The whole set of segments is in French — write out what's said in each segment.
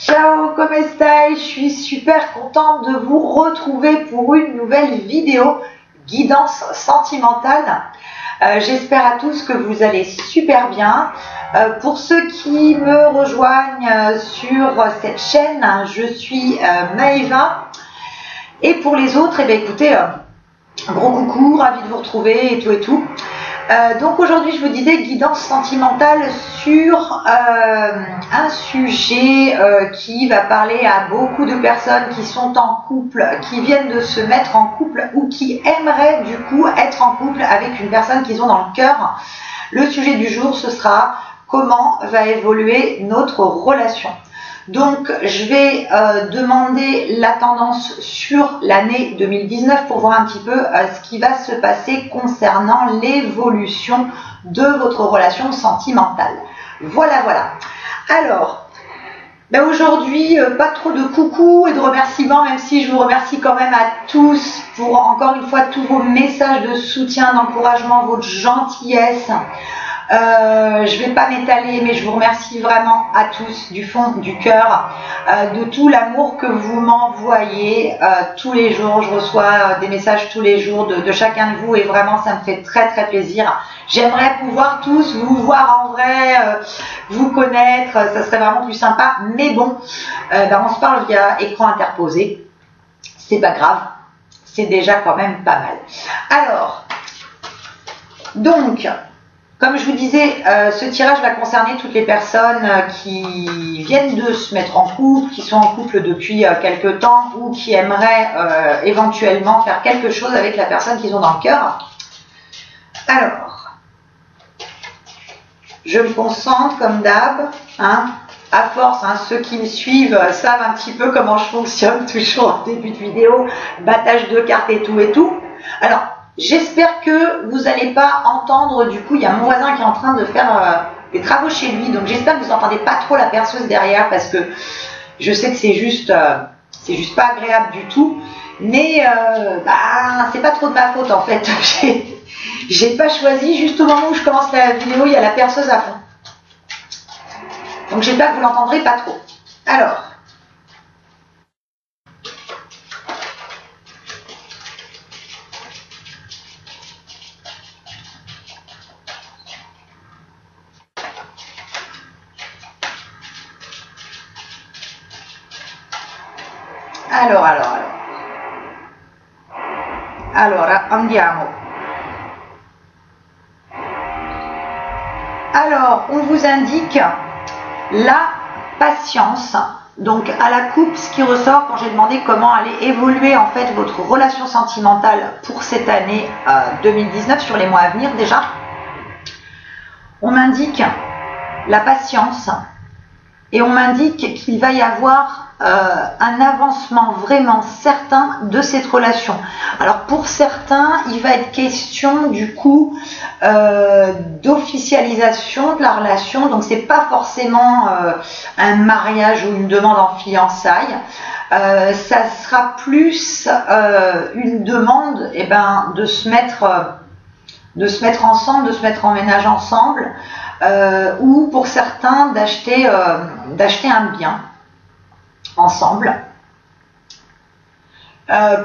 Ciao, come stai? Je suis super contente de vous retrouver pour une nouvelle vidéo guidance sentimentale. J'espère à tous que vous allez super bien. Pour ceux qui me rejoignent sur cette chaîne, je suis Maëva. Et pour les autres, écoutez, gros coucou, ravi de vous retrouver et tout. Donc aujourd'hui, je vous disais guidance sentimentale sur un sujet qui va parler à beaucoup de personnes qui sont en couple, qui viennent de se mettre en couple ou qui aimeraient du coup être en couple avec une personne qu'ils ont dans le cœur. Le sujet du jour, ce sera comment va évoluer notre relation. Donc, je vais demander la tendance sur l'année 2019 pour voir un petit peu ce qui va se passer concernant l'évolution de votre relation sentimentale. Voilà. Alors, aujourd'hui, pas trop de coucou et de remerciements, même si je vous remercie quand même à tous pour encore une fois tous vos messages de soutien, d'encouragement, votre gentillesse. Je vais pas m'étaler, mais je vous remercie vraiment à tous du fond du cœur de tout l'amour que vous m'envoyez tous les jours. Je reçois des messages tous les jours de chacun de vous et vraiment ça me fait très plaisir. J'aimerais pouvoir tous vous voir en vrai, vous connaître, ça serait vraiment plus sympa. Mais bon, on se parle via écran interposé. C'est pas grave, c'est déjà quand même pas mal. Alors, donc, comme je vous disais, ce tirage va concerner toutes les personnes qui viennent de se mettre en couple, qui sont en couple depuis quelque temps ou qui aimeraient éventuellement faire quelque chose avec la personne qu'ils ont dans le cœur. Alors, je me concentre comme d'hab, à force, ceux qui me suivent savent un petit peu comment je fonctionne, toujours en début de vidéo, battage de cartes et tout. Alors, j'espère que vous n'allez pas entendre, du coup, il y a mon voisin qui est en train de faire des travaux chez lui, donc j'espère que vous n'entendez pas trop la perceuse derrière, parce que je sais que c'est juste pas agréable du tout, mais c'est pas trop de ma faute en fait. J'ai pas choisi, juste au moment où je commence la vidéo, il y a la perceuse à fond. Donc j'espère que vous l'entendrez pas trop. Alors, allora andiamo. Alors, on vous indique la patience. Donc, à la coupe, ce qui ressort quand j'ai demandé comment allait évoluer en fait votre relation sentimentale pour cette année 2019, sur les mois à venir déjà, on m'indique la patience et on m'indique qu'il va y avoir un avancement vraiment certain de cette relation. Alors pour certains, il va être question du coup d'officialisation de la relation, donc c'est pas forcément un mariage ou une demande en fiançailles, ça sera plus une demande de se mettre ensemble, de se mettre en ménage ensemble, ou pour certains d'acheter un bien ensemble.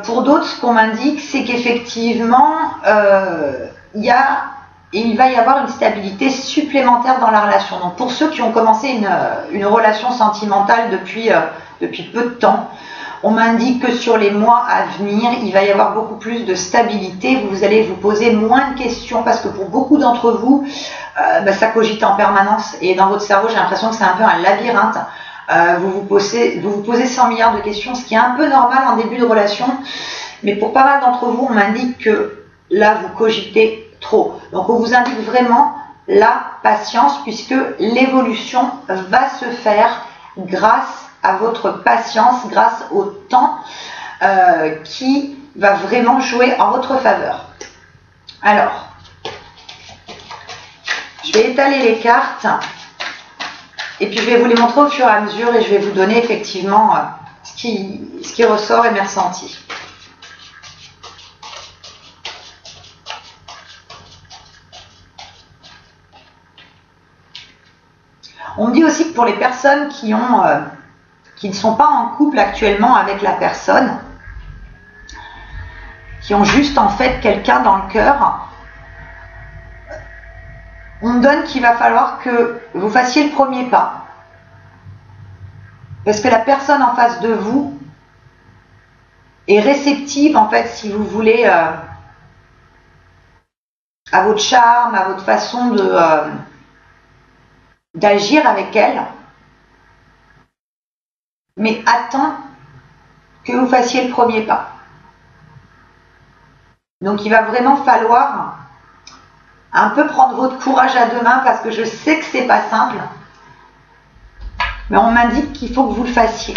Pour d'autres, ce qu'on m'indique, c'est qu'effectivement, il va y avoir une stabilité supplémentaire dans la relation. Donc pour ceux qui ont commencé une relation sentimentale depuis peu de temps, on m'indique que sur les mois à venir, il va y avoir beaucoup plus de stabilité. Vous allez vous poser moins de questions parce que pour beaucoup d'entre vous, ça cogite en permanence. Et dans votre cerveau, j'ai l'impression que c'est un peu un labyrinthe. Vous vous posez 100 milliards de questions, ce qui est un peu normal en début de relation. Mais pour pas mal d'entre vous, on m'indique que là, vous cogitez trop. Donc, on vous indique vraiment la patience puisque l'évolution va se faire grâce à votre patience, grâce au temps qui va vraiment jouer en votre faveur. Alors, je vais étaler les cartes et puis je vais vous les montrer au fur et à mesure et je vais vous donner effectivement ce qui ressort et mes ressentis. On me dit aussi que pour les personnes qui ont qui ne sont pas en couple actuellement avec la personne, qui ont juste en fait quelqu'un dans le cœur, on me donne qu'il va falloir que vous fassiez le premier pas. Parce que la personne en face de vous est réceptive, en fait, si vous voulez, à votre charme, à votre façon d'agir avec elle, mais attend que vous fassiez le premier pas. Donc il va vraiment falloir un peu prendre votre courage à deux mains, parce que je sais que c'est pas simple, mais on m'indique qu'il faut que vous le fassiez.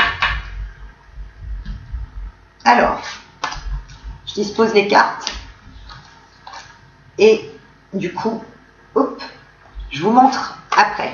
Alors, je dispose les cartes et du coup, hop, je vous montre après.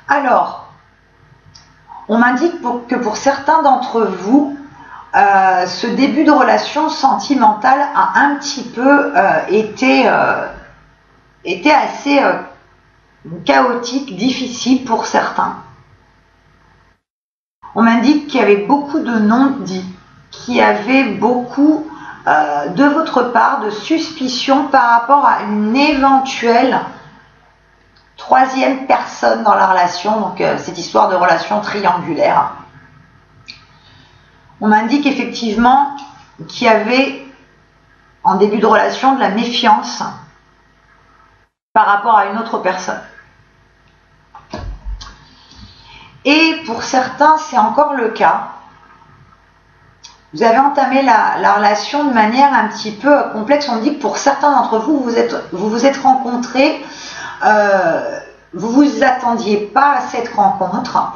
Alors, on m'indique que pour certains d'entre vous, ce début de relation sentimentale a un petit peu été assez chaotique, difficile pour certains. On m'indique qu'il y avait beaucoup de non-dits, qu'il y avait beaucoup de votre part de suspicion par rapport à une éventuelle troisième personne dans la relation, donc cette histoire de relation triangulaire. On m'indique effectivement qu'il y avait en début de relation de la méfiance par rapport à une autre personne. Et pour certains, c'est encore le cas. Vous avez entamé la relation de manière un petit peu complexe. On me dit que pour certains d'entre vous, vous vous êtes rencontrés, vous vous attendiez pas à cette rencontre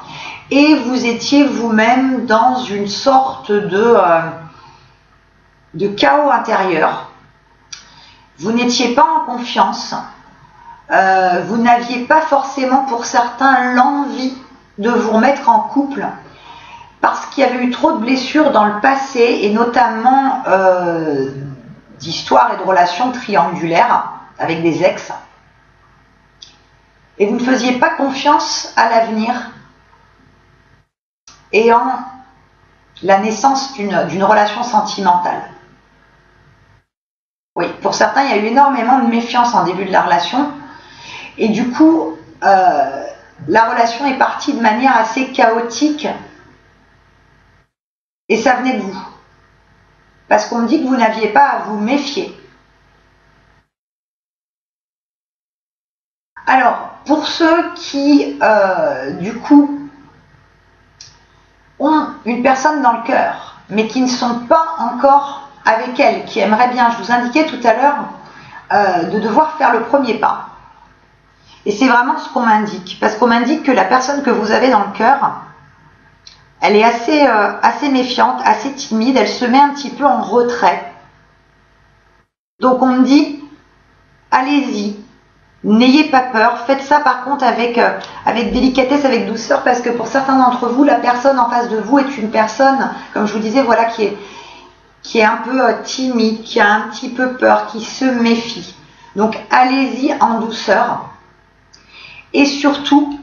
et vous étiez vous-même dans une sorte de chaos intérieur. Vous n'étiez pas en confiance, vous n'aviez pas forcément pour certains l'envie de vous remettre en couple parce qu'il y avait eu trop de blessures dans le passé et notamment d'histoires et de relations triangulaires avec des ex. Et vous ne faisiez pas confiance à l'avenir et en la naissance d'une relation sentimentale. Oui, pour certains, il y a eu énormément de méfiance en début de la relation et du coup, la relation est partie de manière assez chaotique et ça venait de vous. Parce qu'on me dit que vous n'aviez pas à vous méfier. Alors, pour ceux qui, du coup, ont une personne dans le cœur, mais qui ne sont pas encore avec elle, qui aimeraient bien, je vous indiquais tout à l'heure, de devoir faire le premier pas. Et c'est vraiment ce qu'on m'indique, parce qu'on m'indique que la personne que vous avez dans le cœur, elle est assez méfiante, assez timide, elle se met un petit peu en retrait. Donc on me dit, allez-y. N'ayez pas peur, faites ça par contre avec délicatesse, avec douceur, parce que pour certains d'entre vous, la personne en face de vous est une personne, comme je vous disais, voilà, qui est un peu timide, qui a un petit peu peur, qui se méfie. Donc allez-y en douceur. Et surtout,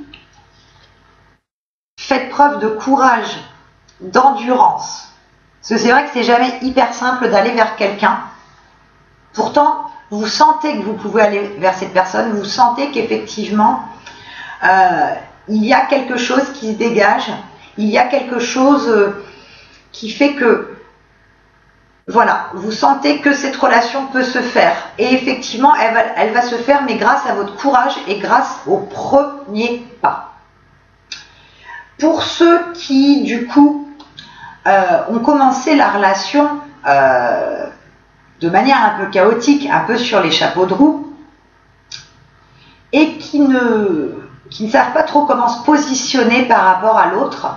faites preuve de courage, d'endurance. Parce que c'est vrai que c'est jamais hyper simple d'aller vers quelqu'un. Pourtant, vous sentez que vous pouvez aller vers cette personne, vous sentez qu'effectivement, il y a quelque chose qui se dégage, il y a quelque chose qui fait que, voilà, vous sentez que cette relation peut se faire. Et effectivement, elle va se faire, mais grâce à votre courage et grâce au premier pas. Pour ceux qui, du coup, ont commencé la relation de manière un peu chaotique, un peu sur les chapeaux de roue, et qui ne savent pas trop comment se positionner par rapport à l'autre,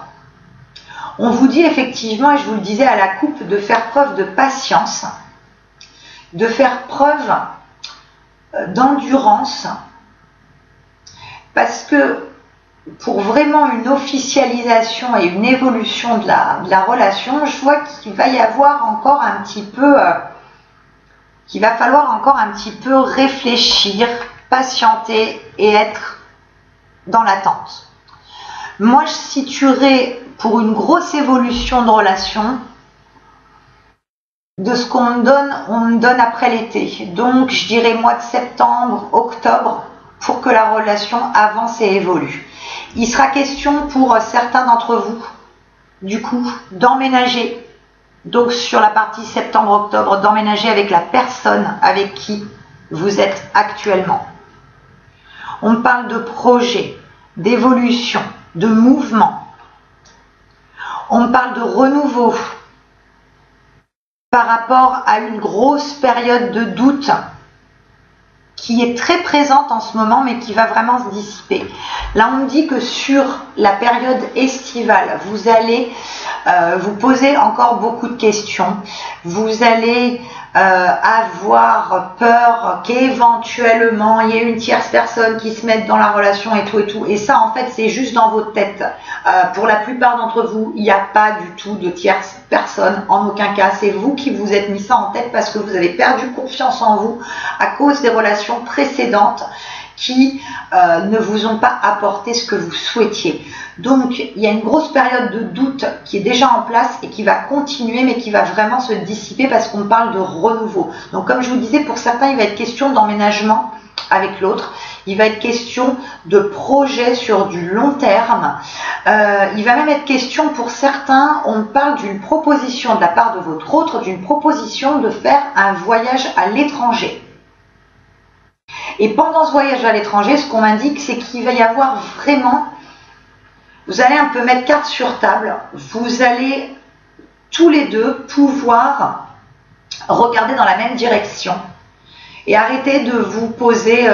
on vous dit effectivement, et je vous le disais à la coupe, de faire preuve de patience, de faire preuve d'endurance, parce que pour vraiment une officialisation et une évolution de la relation, je vois qu'il va y avoir encore un petit peu, qu'il va falloir encore un petit peu réfléchir, patienter et être dans l'attente. Moi, je situerais pour une grosse évolution de relation de ce qu'on me donne après l'été. Donc, je dirais mois de septembre, octobre, pour que la relation avance et évolue. Il sera question pour certains d'entre vous, du coup, d'emménager. Donc, sur la partie septembre-octobre, d'emménager avec la personne avec qui vous êtes actuellement. On me parle de projet, d'évolution, de mouvement. On me parle de renouveau par rapport à une grosse période de doute qui est très présente en ce moment, mais qui va vraiment se dissiper. Là, on me dit que sur la période estivale, vous allez vous poser encore beaucoup de questions. Vous allez avoir peur qu'éventuellement il y ait une tierce personne qui se mette dans la relation et tout et tout. Et ça, en fait, c'est juste dans votre tête. Pour la plupart d'entre vous, il n'y a pas du tout de tierce personne, en aucun cas. C'est vous qui vous êtes mis ça en tête parce que vous avez perdu confiance en vous à cause des relations précédentes qui ne vous ont pas apporté ce que vous souhaitiez. Donc, il y a une grosse période de doute qui est déjà en place et qui va continuer, mais qui va vraiment se dissiper parce qu'on parle de renouveau. Donc, comme je vous disais, pour certains, il va être question d'emménagement avec l'autre. Il va être question de projet sur du long terme. Il va même être question pour certains, on parle d'une proposition de la part de votre autre, d'une proposition de faire un voyage à l'étranger. Et pendant ce voyage à l'étranger, ce qu'on m'indique, c'est qu'il va y avoir vraiment, vous allez un peu mettre carte sur table, vous allez tous les deux pouvoir regarder dans la même direction et arrêter de vous poser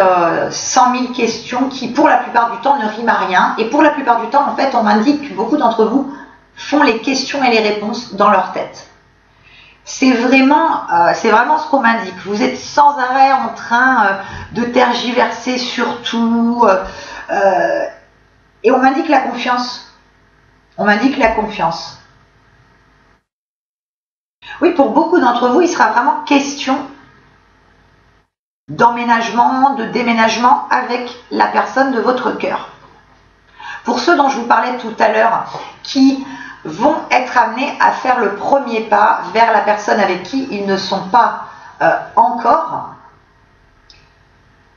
100 000 questions qui, pour la plupart du temps, ne riment à rien. Et pour la plupart du temps, en fait, on m'indique que beaucoup d'entre vous font les questions et les réponses dans leur tête. C'est vraiment ce qu'on m'indique. Vous êtes sans arrêt en train de tergiverser sur tout. Et on m'indique la confiance. On m'indique la confiance. Oui, pour beaucoup d'entre vous, il sera vraiment question d'emménagement, de déménagement avec la personne de votre cœur. Pour ceux dont je vous parlais tout à l'heure, qui vont être amenés à faire le premier pas vers la personne avec qui ils ne sont pas encore,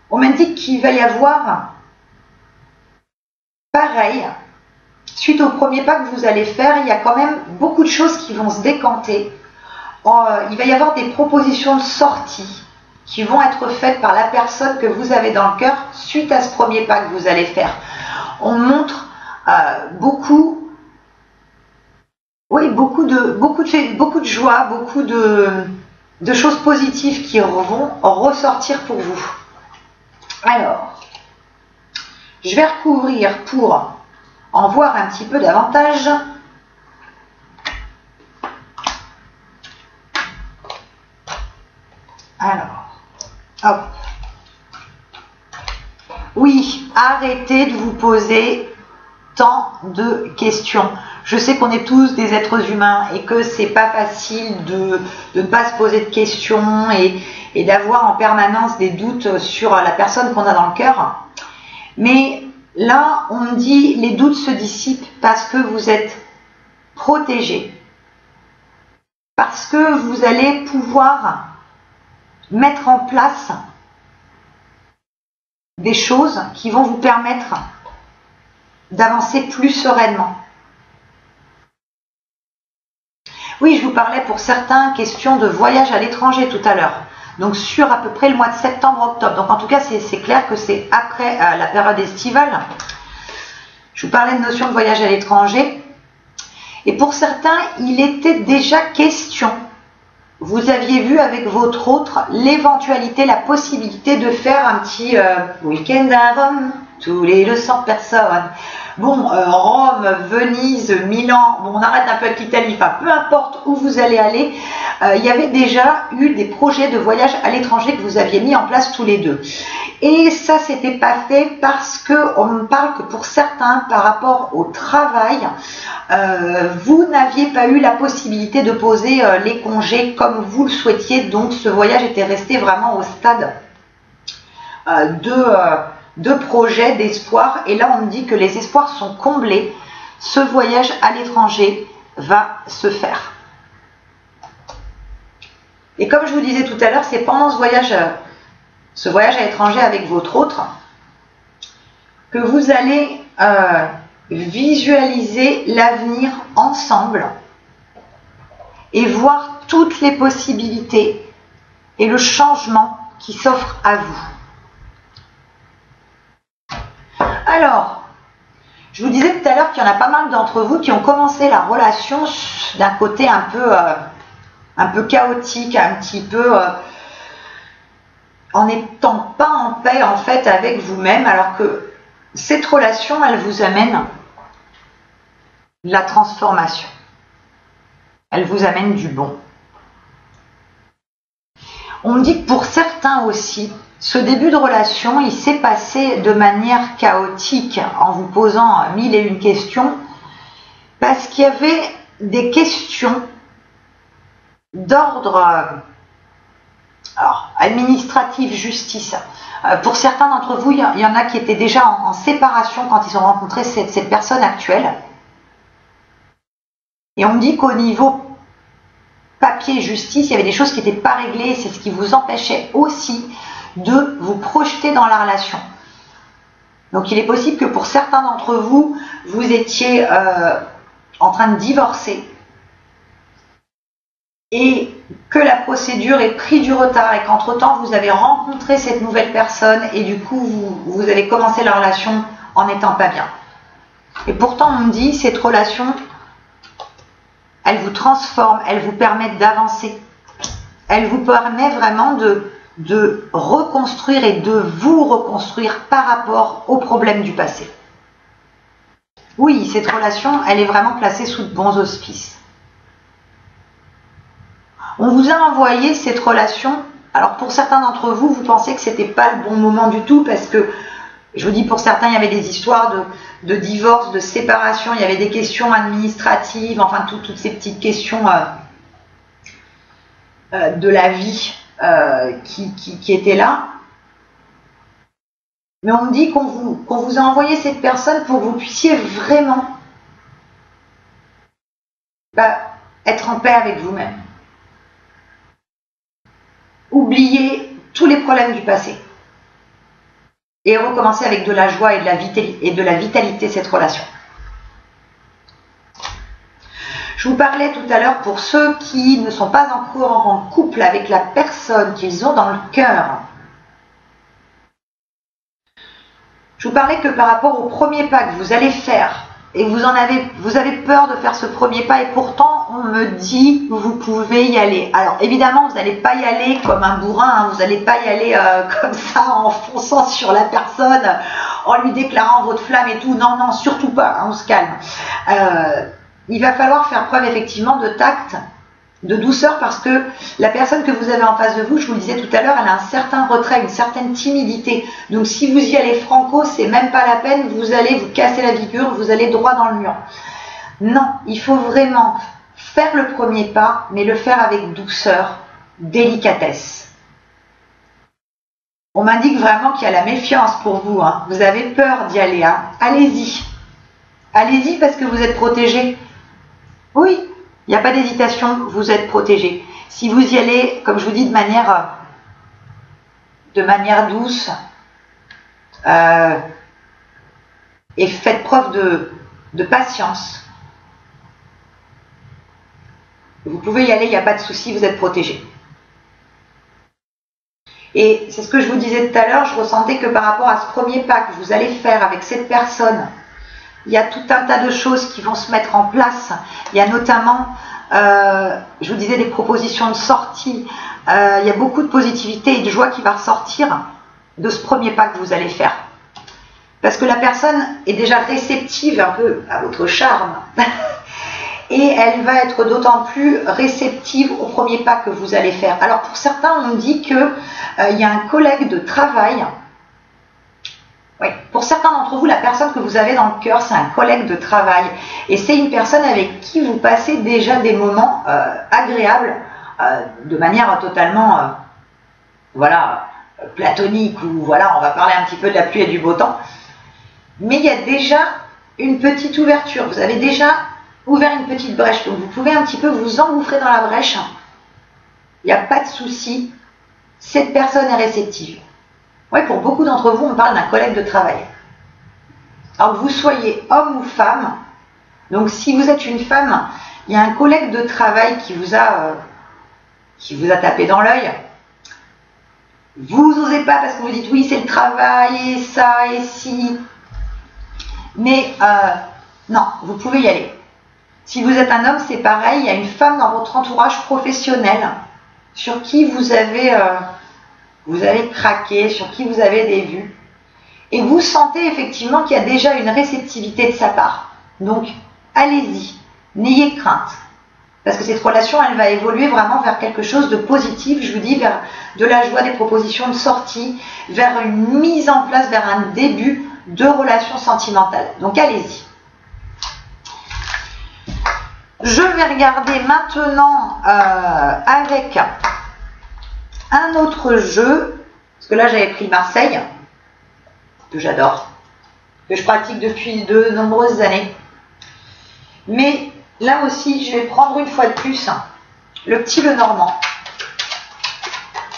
on m'indique qu'il va y avoir pareil, suite au premier pas que vous allez faire, il y a quand même beaucoup de choses qui vont se décanter. Il va y avoir des propositions de sortie qui vont être faites par la personne que vous avez dans le cœur suite à ce premier pas que vous allez faire. On montre beaucoup de joie, beaucoup de choses positives qui vont ressortir pour vous. Alors, je vais recouvrir pour en voir un petit peu davantage. Alors, hop. Oui, arrêtez de vous poser tant de questions. Je sais qu'on est tous des êtres humains et que c'est pas facile de ne pas se poser de questions et d'avoir en permanence des doutes sur la personne qu'on a dans le cœur. Mais là, on me dit les doutes se dissipent parce que vous êtes protégés. Parce que vous allez pouvoir mettre en place des choses qui vont vous permettre d'avancer plus sereinement. Oui, je vous parlais pour certains questions de voyage à l'étranger tout à l'heure. Donc sur à peu près le mois de septembre-octobre. Donc en tout cas, c'est clair que c'est après la période estivale. Je vous parlais de notion de voyage à l'étranger. Et pour certains, il était déjà question. Vous aviez vu avec votre autre l'éventualité, la possibilité de faire un petit week-end à Rome, tous les 200 personnes. Bon, Rome, Venise, Milan, bon, on arrête un peu avec l'Italie, enfin peu importe où vous allez aller, il y avait déjà eu des projets de voyage à l'étranger que vous aviez mis en place tous les deux. Et ça, c'était pas fait parce que on me parle que pour certains, par rapport au travail, vous n'aviez pas eu la possibilité de poser les congés comme vous le souhaitiez, donc ce voyage était resté vraiment au stade de projet, d'espoir, et là on me dit que les espoirs sont comblés, ce voyage à l'étranger va se faire. Et comme je vous disais tout à l'heure, c'est pendant ce voyage à l'étranger avec votre autre que vous allez visualiser l'avenir ensemble et voir toutes les possibilités et le changement qui s'offre à vous. Alors, je vous disais tout à l'heure qu'il y en a pas mal d'entre vous qui ont commencé la relation d'un côté un peu chaotique, un petit peu en n'étant pas en paix en fait avec vous-même, alors que cette relation, elle vous amène la transformation. Elle vous amène du bon. On me dit que pour certains aussi, ce début de relation, il s'est passé de manière chaotique en vous posant 1001 questions parce qu'il y avait des questions d'ordre administratif, justice. Pour certains d'entre vous, il y en a qui étaient déjà en séparation quand ils ont rencontré cette personne actuelle. Et on me dit qu'au niveau papier justice, il y avait des choses qui n'étaient pas réglées, c'est ce qui vous empêchait aussi de vous projeter dans la relation. Donc il est possible que pour certains d'entre vous, vous étiez en train de divorcer et que la procédure ait pris du retard et qu'entre-temps vous avez rencontré cette nouvelle personne et du coup vous avez commencé la relation en n'étant pas bien. Et pourtant on me dit cette relation, elle vous transforme, elle vous permet d'avancer, elle vous permet vraiment de reconstruire et de vous reconstruire par rapport aux problèmes du passé. Oui, cette relation, elle est vraiment placée sous de bons auspices. On vous a envoyé cette relation. Alors pour certains d'entre vous, vous pensez que c'était pas le bon moment du tout parce que, je vous dis pour certains, il y avait des histoires de divorce, de séparation, il y avait des questions administratives, enfin toutes ces petites questions de la vie qui étaient là. Mais on me dit qu'on vous a envoyé cette personne pour que vous puissiez vraiment être en paix avec vous-même. Oublier tous les problèmes du passé et recommencer avec de la joie et de la vitalité cette relation. Je vous parlais tout à l'heure pour ceux qui ne sont pas encore en couple avec la personne qu'ils ont dans le cœur. Je vous parlais que par rapport au premier pas que vous allez faire, et vous avez peur de faire ce premier pas, et pourtant on me dit que vous pouvez y aller. Alors évidemment, vous n'allez pas y aller comme un bourrin, hein, vous n'allez pas y aller comme ça en fonçant sur la personne, en lui déclarant votre flamme et tout. Non, non, surtout pas, hein, on se calme. Il va falloir faire preuve effectivement de tact, de douceur, parce que la personne que vous avez en face de vous, je vous le disais tout à l'heure, elle a un certain retrait, une certaine timidité. Donc si vous y allez franco, c'est même pas la peine, vous allez vous casser la figure, vous allez droit dans le mur. Non, il faut vraiment faire le premier pas, mais le faire avec douceur, délicatesse. On m'indique vraiment qu'il y a la méfiance pour vous, hein. Vous avez peur d'y aller, hein. Allez-y. Allez-y parce que vous êtes protégé. Oui, il n'y a pas d'hésitation, vous êtes protégé. Si vous y allez, comme je vous dis, de manière douce, et faites preuve de patience, vous pouvez y aller, il n'y a pas de souci, vous êtes protégé. Et c'est ce que je vous disais tout à l'heure, je ressentais que par rapport à ce premier pas que vous allez faire avec cette personne, il y a tout un tas de choses qui vont se mettre en place. Il y a notamment, je vous disais, des propositions de sortie. Il y a beaucoup de positivité et de joie qui va ressortir de ce premier pas que vous allez faire. Parce que la personne est déjà réceptive un peu à votre charme. Et elle va être d'autant plus réceptive au premier pas que vous allez faire. Alors pour certains, on me dit qu'il y a un collègue de travail. Oui, pour certains d'entre vous, la personne que vous avez dans le cœur, c'est un collègue de travail. Et c'est une personne avec qui vous passez déjà des moments agréables, de manière totalement voilà, platonique, ou voilà, on va parler un petit peu de la pluie et du beau temps. Mais il y a déjà une petite ouverture. Vous avez déjà ouvert une petite brèche, donc vous pouvez un petit peu vous engouffrer dans la brèche. Il n'y a pas de souci, cette personne est réceptive. Oui, pour beaucoup d'entre vous, on parle d'un collègue de travail. Alors que vous soyez homme ou femme, donc si vous êtes une femme, il y a un collègue de travail qui vous a tapé dans l'œil. Vous n'osez pas parce que vous dites oui, c'est le travail, et ça, et si. Mais non, vous pouvez y aller. Si vous êtes un homme, c'est pareil, il y a une femme dans votre entourage professionnel sur qui vous avez craqué, sur qui vous avez des vues. Et vous sentez effectivement qu'il y a déjà une réceptivité de sa part. Donc, allez-y, n'ayez crainte. Parce que cette relation, elle va évoluer vraiment vers quelque chose de positif, je vous dis, vers de la joie, des propositions de sortie, vers une mise en place, vers un début de relation sentimentale. Donc, allez-y. Je vais regarder maintenant avec un autre jeu, parce que là j'avais pris Marseille, que j'adore, que je pratique depuis de nombreuses années. Mais là aussi, je vais prendre une fois de plus le petit Lenormand,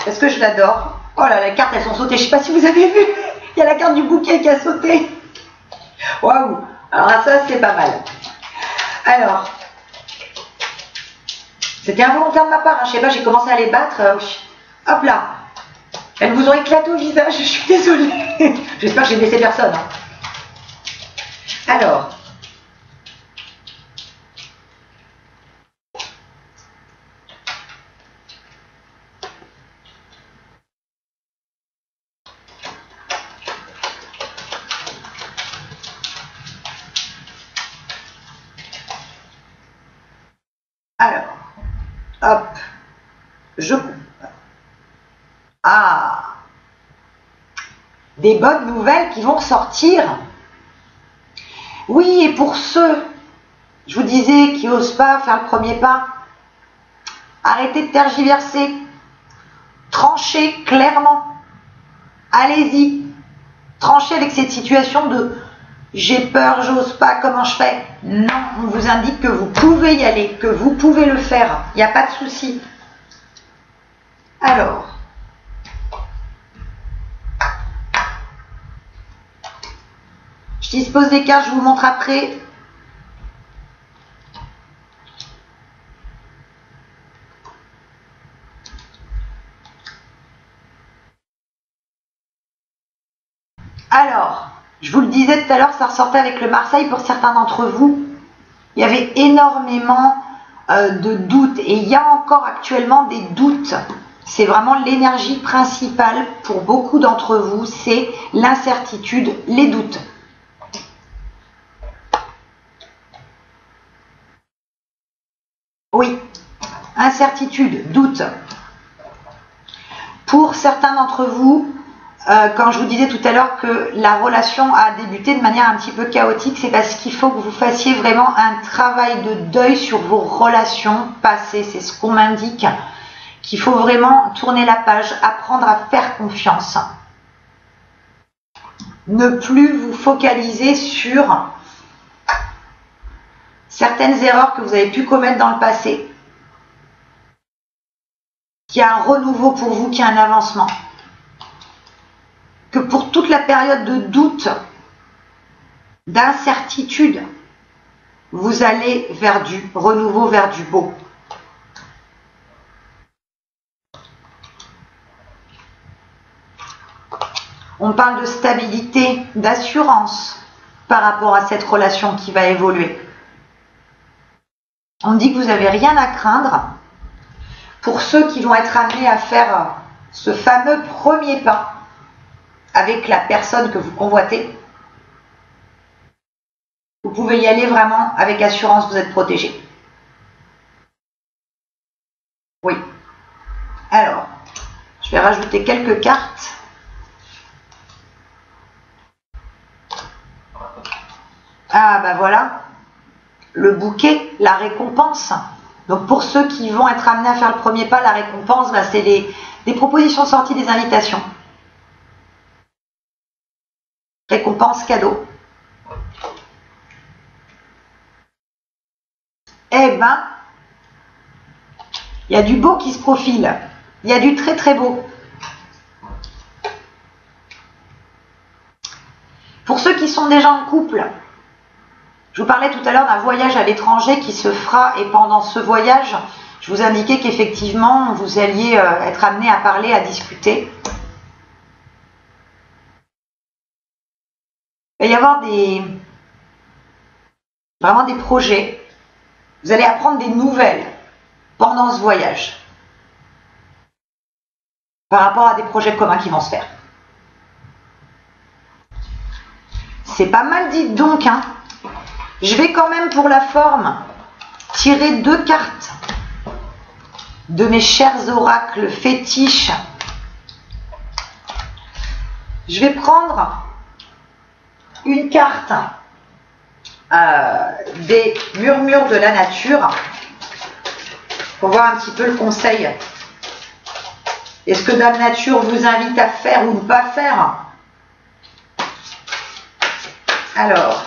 parce que je l'adore. Oh là, les cartes elles sont sautées, je ne sais pas si vous avez vu, il y a la carte du bouquet qui a sauté. Waouh, alors ça c'est pas mal. Alors, c'était involontaire de ma part, hein. Je sais pas, j'ai commencé à les battre, hop là, elles vous ont éclaté au visage, je suis désolée. J'espère que j'ai blessé personne. Hein. Alors, hop, je coupe. Ah, des bonnes nouvelles qui vont ressortir. Oui, et pour ceux, je vous disais, qui n'osent pas faire le premier pas, arrêtez de tergiverser, tranchez clairement, allez-y, tranchez avec cette situation de j'ai peur, j'ose pas, comment je fais? Non, on vous indique que vous pouvez y aller, que vous pouvez le faire, il n'y a pas de souci. Alors, je dispose des cartes, je vous montre après. Alors, je vous le disais tout à l'heure, ça ressortait avec le Marseille pour certains d'entre vous. Il y avait énormément de doutes et il y a encore actuellement des doutes. C'est vraiment l'énergie principale pour beaucoup d'entre vous, c'est l'incertitude, les doutes. Oui, incertitude, doute. Pour certains d'entre vous, quand je vous disais tout à l'heure que la relation a débuté de manière un petit peu chaotique, c'est parce qu'il faut que vous fassiez vraiment un travail de deuil sur vos relations passées. C'est ce qu'on m'indique, qu'il faut vraiment tourner la page, apprendre à faire confiance. Ne plus vous focaliser sur certaines erreurs que vous avez pu commettre dans le passé. Qu'il y a un renouveau pour vous, qu'il y a un avancement. Que pour toute la période de doute, d'incertitude, vous allez vers du renouveau, vers du beau. On parle de stabilité, d'assurance, par rapport à cette relation qui va évoluer. On me dit que vous n'avez rien à craindre pour ceux qui vont être amenés à faire ce fameux premier pas avec la personne que vous convoitez. Vous pouvez y aller vraiment avec assurance, vous êtes protégé. Oui. Alors, je vais rajouter quelques cartes. Ah bah voilà, le bouquet, la récompense. Donc pour ceux qui vont être amenés à faire le premier pas, la récompense, bah, c'est des propositions sorties des invitations. Récompense cadeau. Eh ben, il y a du beau qui se profile. Il y a du très très beau. Pour ceux qui sont déjà en couple, je vous parlais tout à l'heure d'un voyage à l'étranger qui se fera, et pendant ce voyage, je vous indiquais qu'effectivement, vous alliez être amené à parler, à discuter. Il va y avoir vraiment des projets. Vous allez apprendre des nouvelles pendant ce voyage par rapport à des projets communs qui vont se faire. C'est pas mal, dites donc, hein. Je vais quand même pour la forme tirer 2 cartes de mes chers oracles fétiches. Je vais prendre une carte des murmures de la nature pour voir un petit peu le conseil. Est-ce que Dame Nature vous invite à faire ou ne pas faire? Alors,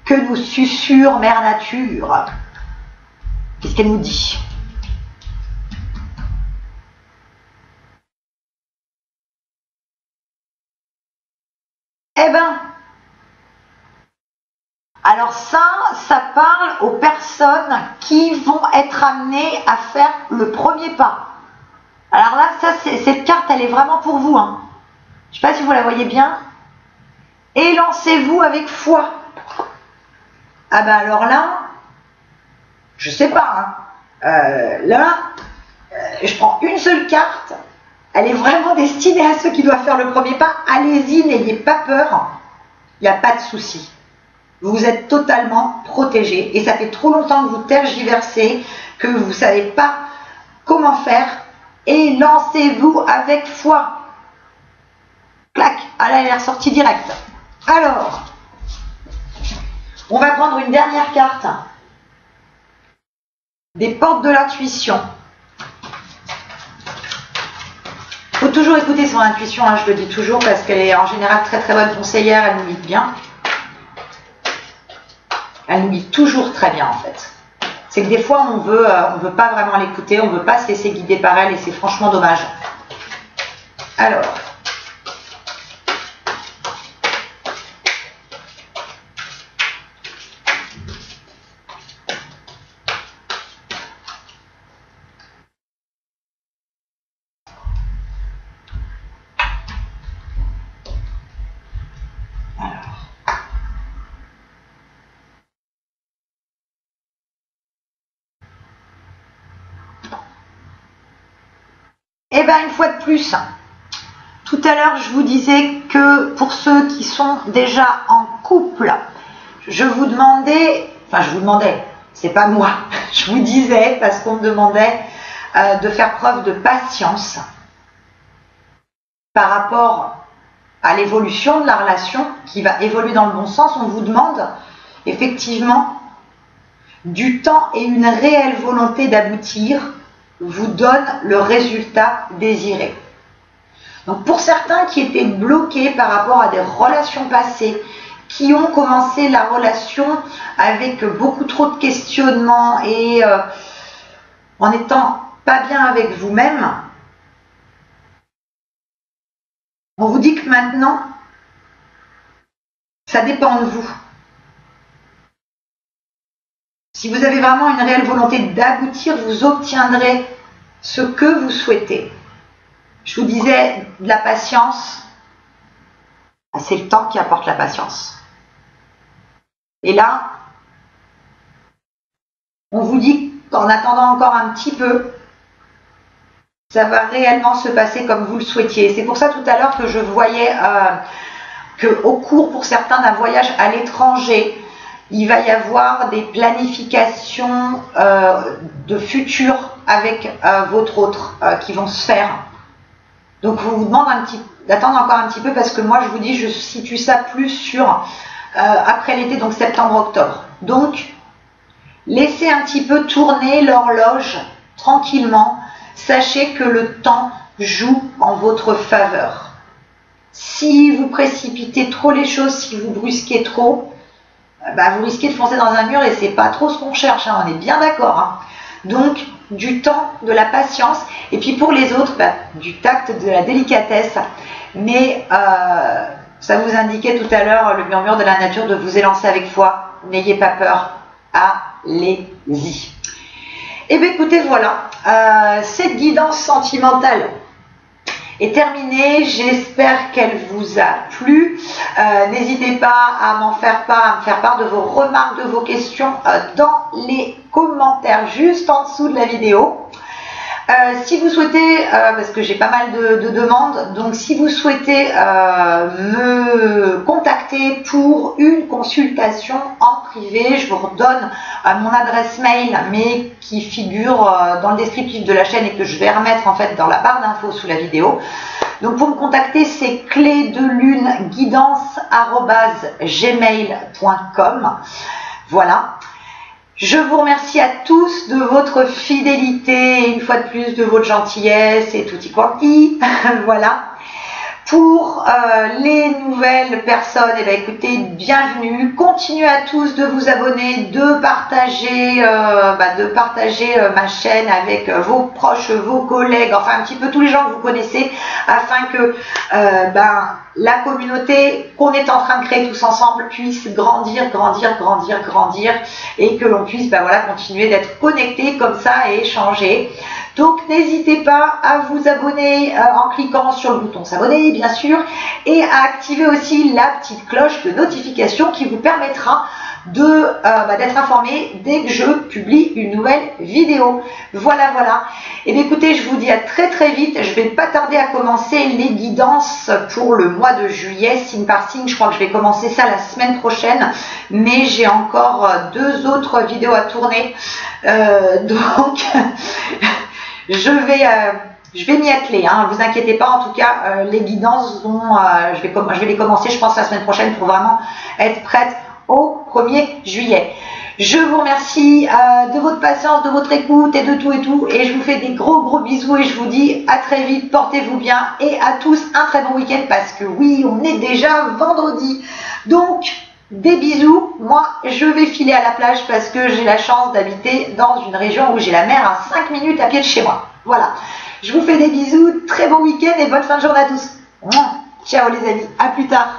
que nous susurre Mère Nature? Qu'est-ce qu'elle nous dit? Eh ben, alors ça parle aux personnes qui vont être amenées à faire le premier pas. Alors là, cette carte, elle est vraiment pour vous, hein. Je ne sais pas si vous la voyez bien. Et lancez-vous avec foi. Ah ben alors là, je sais pas, hein. Je prends une seule carte. Elle est vraiment destinée à ceux qui doivent faire le premier pas. Allez-y, n'ayez pas peur. Il n'y a pas de souci. Vous êtes totalement protégé. Et ça fait trop longtemps que vous tergiversez, que vous ne savez pas comment faire. Et lancez-vous avec foi. Clac. Ah là, elle est ressortie direct. Alors, on va prendre une dernière carte. Des portes de l'intuition. Il faut toujours écouter son intuition, hein, je le dis toujours, parce qu'elle est en général très très bonne conseillère, elle nous guide bien. Elle nous guide toujours très bien en fait. C'est que des fois on veut pas vraiment l'écouter, on veut pas se laisser guider par elle et c'est franchement dommage. Alors, eh bien, une fois de plus, tout à l'heure, je vous disais que pour ceux qui sont déjà en couple, je vous demandais, c'est pas moi, je vous disais, parce qu'on me demandait de faire preuve de patience par rapport à l'évolution de la relation qui va évoluer dans le bon sens. On vous demande effectivement du temps et une réelle volonté d'aboutir vous donne le résultat désiré. Donc pour certains qui étaient bloqués par rapport à des relations passées, qui ont commencé la relation avec beaucoup trop de questionnements et en n'étant pas bien avec vous-même, on vous dit que maintenant, ça dépend de vous. Si vous avez vraiment une réelle volonté d'aboutir, vous obtiendrez ce que vous souhaitez. Je vous disais, de la patience, c'est le temps qui apporte la patience. Et là, on vous dit qu'en attendant encore un petit peu, ça va réellement se passer comme vous le souhaitiez. C'est pour ça tout à l'heure que je voyais qu'au cours, pour certains, d'un voyage à l'étranger, il va y avoir des planifications de futur avec votre autre qui vont se faire. Donc, je vous demande d'attendre encore un petit peu parce que moi, je vous dis, je situe ça plus sur après l'été, donc septembre-octobre. Donc, laissez un petit peu tourner l'horloge tranquillement. Sachez que le temps joue en votre faveur. Si vous précipitez trop les choses, si vous brusquez trop, vous risquez de foncer dans un mur et c'est pas trop ce qu'on cherche, hein, on est bien d'accord. Hein. Donc, du temps, de la patience, et puis pour les autres, du tact, de la délicatesse. Mais ça vous indiquait tout à l'heure, le murmure de la nature, de vous élancer avec foi. N'ayez pas peur, allez-y. Et bien écoutez, voilà, cette guidance sentimentale est terminée. J'espère qu'elle vous a plu. N'hésitez pas à m'en faire part, à me faire part de vos remarques, de vos questions dans les commentaires juste en dessous de la vidéo. Si vous souhaitez, parce que j'ai pas mal de demandes, donc si vous souhaitez me contacter pour une consultation en privé, je vous redonne mon adresse mail, mais qui figure dans le descriptif de la chaîne et que je vais remettre en fait dans la barre d'infos sous la vidéo. Donc pour me contacter, c'est clédeluneguidance@gmail.com. Voilà. Je vous remercie à tous de votre fidélité, une fois de plus de votre gentillesse et tutti quanti. Voilà. Pour les nouvelles personnes, écoutez, bienvenue. Continuez à tous de vous abonner, de partager ma chaîne avec vos proches, vos collègues, enfin un petit peu tous les gens que vous connaissez, afin que la communauté qu'on est en train de créer tous ensemble puisse grandir, et que l'on puisse continuer d'être connectés comme ça et échanger. Donc n'hésitez pas à vous abonner en cliquant sur le bouton s'abonner bien sûr, et à activer aussi la petite cloche de notification qui vous permettra d'être informé dès que je publie une nouvelle vidéo. Voilà. Et bien écoutez, je vous dis à très vite. Je vais pas tarder à commencer les guidances pour le mois de juillet, signe par signe. Je crois que je vais commencer ça la semaine prochaine, mais j'ai encore 2 autres vidéos à tourner, donc je vais m'y atteler, hein, vous inquiétez pas. En tout cas, les guidances je vais les commencer, je pense, la semaine prochaine pour vraiment être prête au 1er juillet. Je vous remercie de votre patience, de votre écoute et de tout, et je vous fais des gros bisous et je vous dis à très vite, portez-vous bien et à tous un très bon week-end parce que oui, on est déjà vendredi. Donc, des bisous. Moi, je vais filer à la plage parce que j'ai la chance d'habiter dans une région où j'ai la mer à 5 minutes à pied de chez moi. Voilà. Je vous fais des bisous, très bon week-end et bonne fin de journée à tous. Ciao les amis, à plus tard.